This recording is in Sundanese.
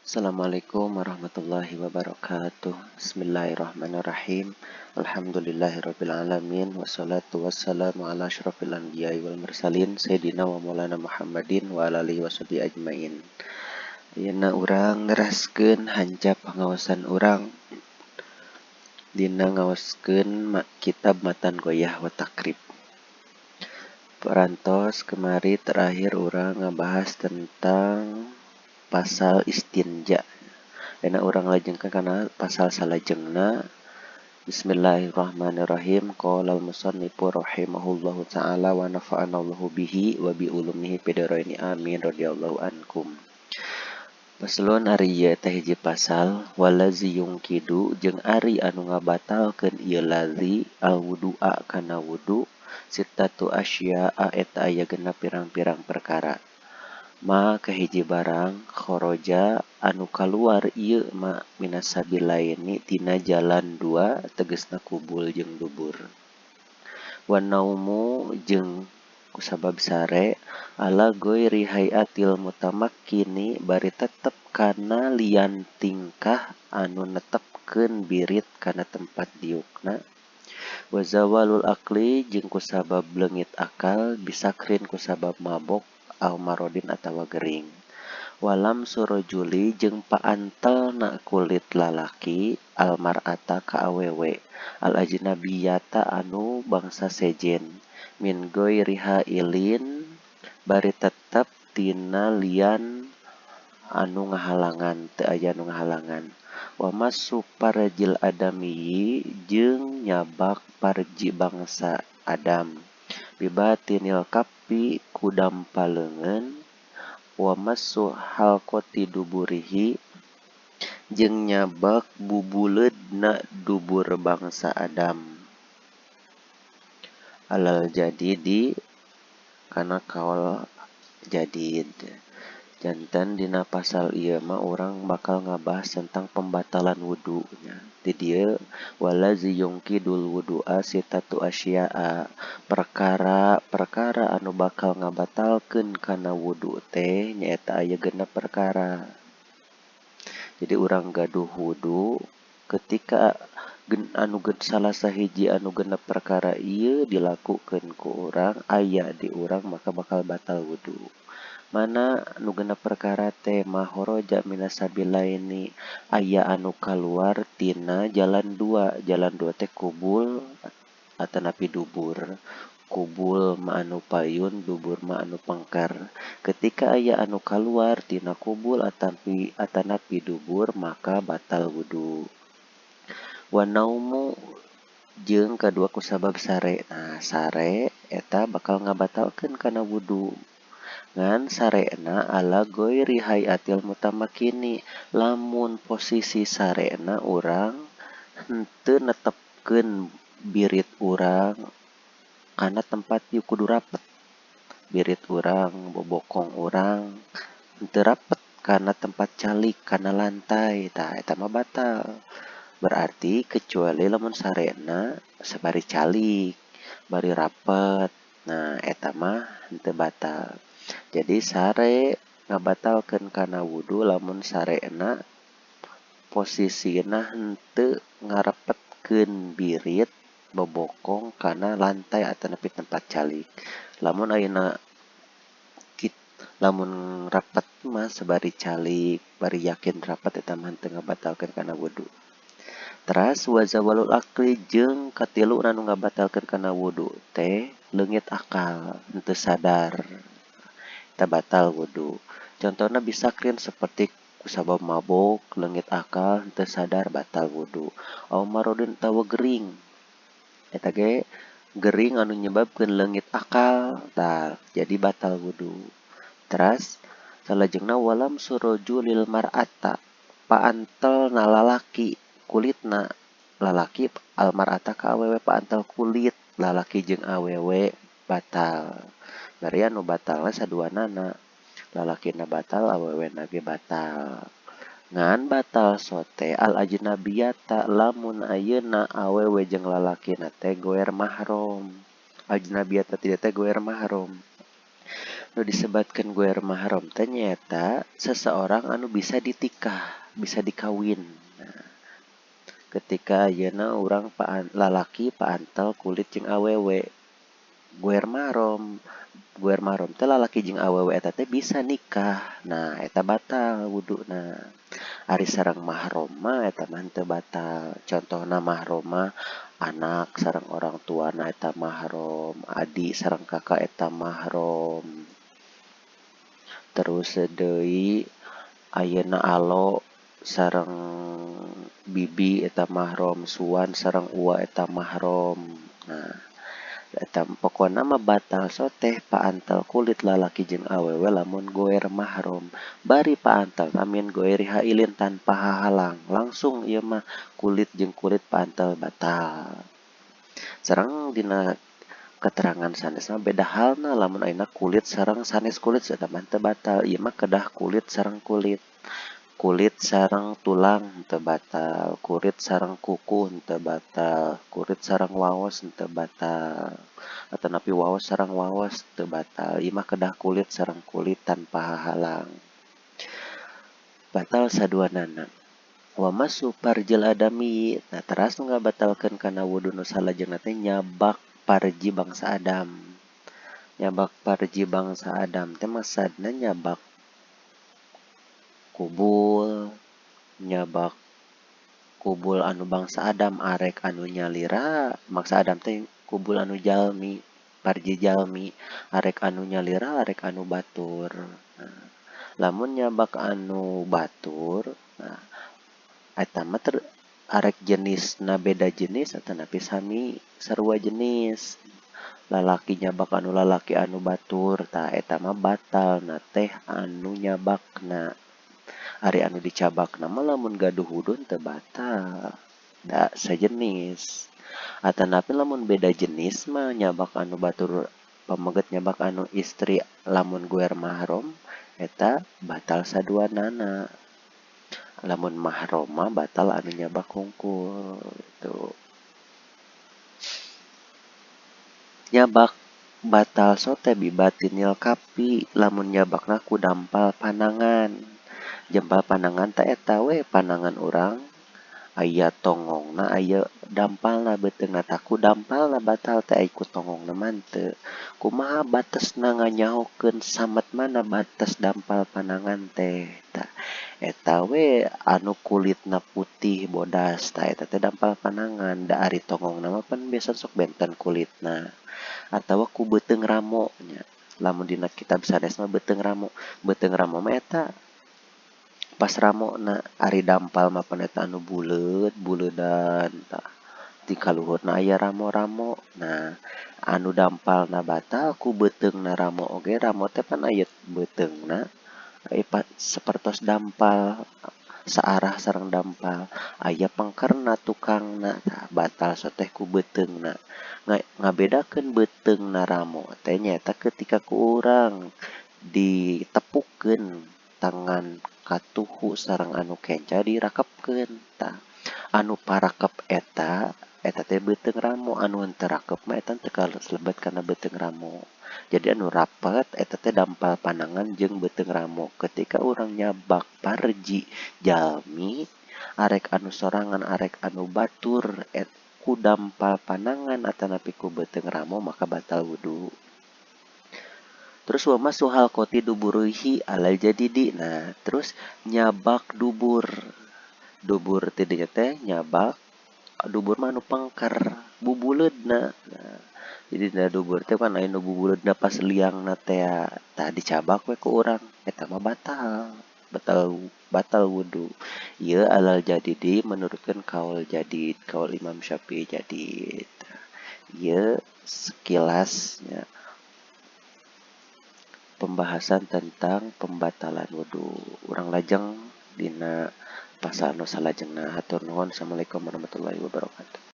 Assalamualaikum warahmatullahi wabarakatuh. Bismillahirrahmanirrahim. Alhamdulillahirabbil alamin wassalatu wassalamu ala asyrofil anbiya'i wal mursalin sayyidina wa maulana Muhammadin wa ala alihi washabihi ajmain. Ayeuna urang neraskeun hancap pangaosan urang dina ngaoskeun kitab Matan Qoyah wa Takrib. Perantos kemari terakhir urang ngabahas tentang pasal istinja. Dina urang lajengkeun kana pasal salajengna. Bismillahirrahmanirrahim. Qala al-musannifu rahimahullahu ta'ala wa nafa'ana Allahu bihi wa bi ulumihi fid-dharaini amin radhiyallahu ankum. Paslon ari ieu teh hiji pasal walazi yungkidu jeung ari anu ngabatalkeun ieu lazi al-wudu'a kana wudu sittatu asya'a eta aya genep pirang-pirang perkara. Ma kahiji barang khoroja anu kaluar ieu ma minasabilaini tina jalan dua tegasna kubul jeung dubur. Wa naumu jeung kusabab sare ala ghairi hayatil mutamakkini bari tetep kana lian tingkah anu netepkeun birit kana tempat diukna. Wa zawalul aqli jeung kusabab leungit akal bisakrin kusabab mabok au marodin atawa gering. Walam surojuli jeung paantelna kulit lalaki almar'ata ka awewe al ajnabiyata anu bangsa sejen min ghairi hailin bari tetep tina lian anu ngahalangan teu aya anu ngahalangan. Wa masu parjil adamiyyi jeung nyabak parji bangsa Adam bibatinil kappi kudam paleungeun wa masu halqati duburihi jeung nyabak bubuleudna dubur bangsa Adam alal jadidi kana kaul jadid. Janten dina pasal ieu mah urang bakal ngabahas tentang pembatalan wudu nya. Di dieu walazi yungkidul wudu'a sitatu asya'a perkara anu bakal ngabatalkeun kana wudu teh nyaeta aya genep perkara. Jadi urang gaduh wudu ketika salah sahiji anu genep perkara ieu dilakukeun ku urang aya di urang maka bakal batal wudu. Mana anu genep perkara teh mahoroja minasabilaini aya anu kaluar tina jalan dua teh kubul atanapi dubur. Kubul ma anu payun, dubur ma anu pengker. Ketika aya anu kaluar tina kubul atanapi dubur maka batal wudu. Wa naumu jeung kadua kusabab sare. Nah, sare eta bakal ngabatalkeun kana wudu. Ngan sarena ala ghairi hayatil mutamakkini lamun posisi sarena urang henteu netepkeun birit urang kana tempat ieu kudu rapet. Birit urang, bobokong urang henteu rapet kana tempat calik kana lantai, tah eta mah batal. Berarti kecuali lamun sarena sabari calik, bari rapet. Nah, eta mah henteu batal. Jadi sare ngabatalkeun kana wudu lamun sarena posisina henteu ngarepetkeun birit bobokong kana lantai atanapi tempat calik. Lamun rapet mah sabari calik, bari yakin rapet eta mah henteu ngabatalkeun kana wudu. Teras wa zawalul aqli jeung katilu anu ngabatalkeun kana wudu teh leungit akal, henteu sadar. Eta batal wudu. Contohna bisakrin seperti kusabab mabok, leungit akal, henteu sadar batal wudu. Au marodin tawa gering. Eta ge gering anu nyebabkeun leungit akal, tah jadi batal wudu. Teras salajengna walam surojulil mar'ata paantelna lalaki kulitna lalaki almar'ata ka awewe paantel kulit lalaki jeung awewe batal. Bari anu batalna saduanana. Lalakina batal, awewena ge batal. Ngan batal sote al ajnabiyata lamun ayeuna awewe jeung lalakina teh goer mahram. Ajnabiyata tidak teh goer mahram. Nu disebatkan guer mahram ternyata seseorang anu bisa ditikah, bisa dikawin. Nah, ketika ayeuna urang lalaki paantel kulit jeung awewe, guer mahram. Guer mahram teh lalaki jeung awewe eta teh bisa nikah. Nah, eta batal wuduna. Ari sareng mahram mah eta mah teu batal. Contohna mahram mah anak sareng orang tuana eta mahram, adik sareng kakak eta mahram. Terus deui ayeuna alo sareng bibi eta mahram, suan sareng ua eta mahram. Nah, eta pokona mah batal soteh paantal kulit lalaki jeung awewe lamun goer mahram. Bari paantal amin goer hailin tanpa hahalang. Langsung ieu mah kulit jeung kulit paantal batal. Sareng dina keterangan sanes mah beda halna lamun ayeuna kulit sareng sanes kulit eta mah teu batal. Ieu mah kedah kulit sareng kulit. Kulit sareng tulang teu batal, kulit sareng kuku teu batal, kulit sareng waos teu batal. Atanapi waos sareng waos teu batal. Ieu mah kedah kulit sareng kulit tanpa hahalang. Batal saduanana. Wa masu parjil adami. Nah, teras ngabatalkeun kana wudu nu salajengna teh nyabak parji bangsa Adam. Nyabak parji bangsa Adam teh maksudna nyabak kubul, nyabak kubul anu bangsa Adam arek anu nyalira, bangsa Adam teh kubul anu jalmi, parji jalmi, arek anu nyalira arek anu batur. Nah, lamun nyabak anu batur, nah eta mah arek jenisna beda jenis atanapi sami sarua jenis. Lalaki nyabak anu lalaki anu batur, tah eta mah batal na teh anu nyabakna. Ari anu dicabakna mah lamun gaduh wudhu teu batal. Da sajenis. Atanapi lamun beda jenis mah nyabak anu batur pameget nyabak anu istri lamun guer mahram eta batal saduanana. Lamun mahram mah batal anu nyabak hungkul gitu. Nyabak batal sote bibatinil kapi lamun nyabakna ku dampal panangan. Jempal panangan ta eta we panangan urang aya tongongna aya dampalna beuteungna tah ku dampalna batal teh ai ku tongongna mah teu. Kumaha batesna nganyahokeun samet mana bates dampal panangan teh. Tah eta we anu kulitna putih bodas tah eta teh dampal panangan. Da ari tongongna mah pan biasa sok benten kulitna. Atawa ku beuteung ramo nya. Lamun dina kitab sanes mah beuteung ramo. Beuteung ramo mah eta pas ramona ari dampal mah pan eta anu buleud, buleudan tah. Di kaluhurna aya ramo-ramo. Nah, anu dampalna batal ku beuteungna ramo oge, ramo teh pan aya beuteungna. Sapertos dampal saarah sareng dampal. Aya pengkerna tukangna, tah batal soteh ku beuteungna. Ngabedakeun beuteungna ramo teh nyaeta ketika ku urang ditepukeun tangan katuhu sareng anu kenca dirakepkeun tah. Anu parakep eta teh beuteung ramo, anu henteu rakep mah eta teu kalebet kana beuteung ramo. Jadi anu rapet eta teh dampal panangan jeung beuteung ramo. Ketika urang nyabak parji jalmi arek anu sorangan arek anu batur ku dampal panangan atanapi ku beuteung ramo maka batal wudu. Terus wa masu halqoti duburihi alal jadidi. Nah, terus nyabak dubur. Dubur teh dinya teh nyabak dubur mah anu pengker bubuleudna. Nah, jadi da dubur teh kan aya nu bubuleudna pas liangna teh tah dicabak we ku urang eta mah batal. Batal wudu. Ieu alal jadidi menurutkeun kaul jadid, kaul Imam Syafi'i jadid. Ieu sekilas nya pembahasan tentang pembatalan wudu. Urang lajeng dina pasal nu salajengna. Hatur nuhun. Assalamualaikum warahmatullahi wabarakatuh.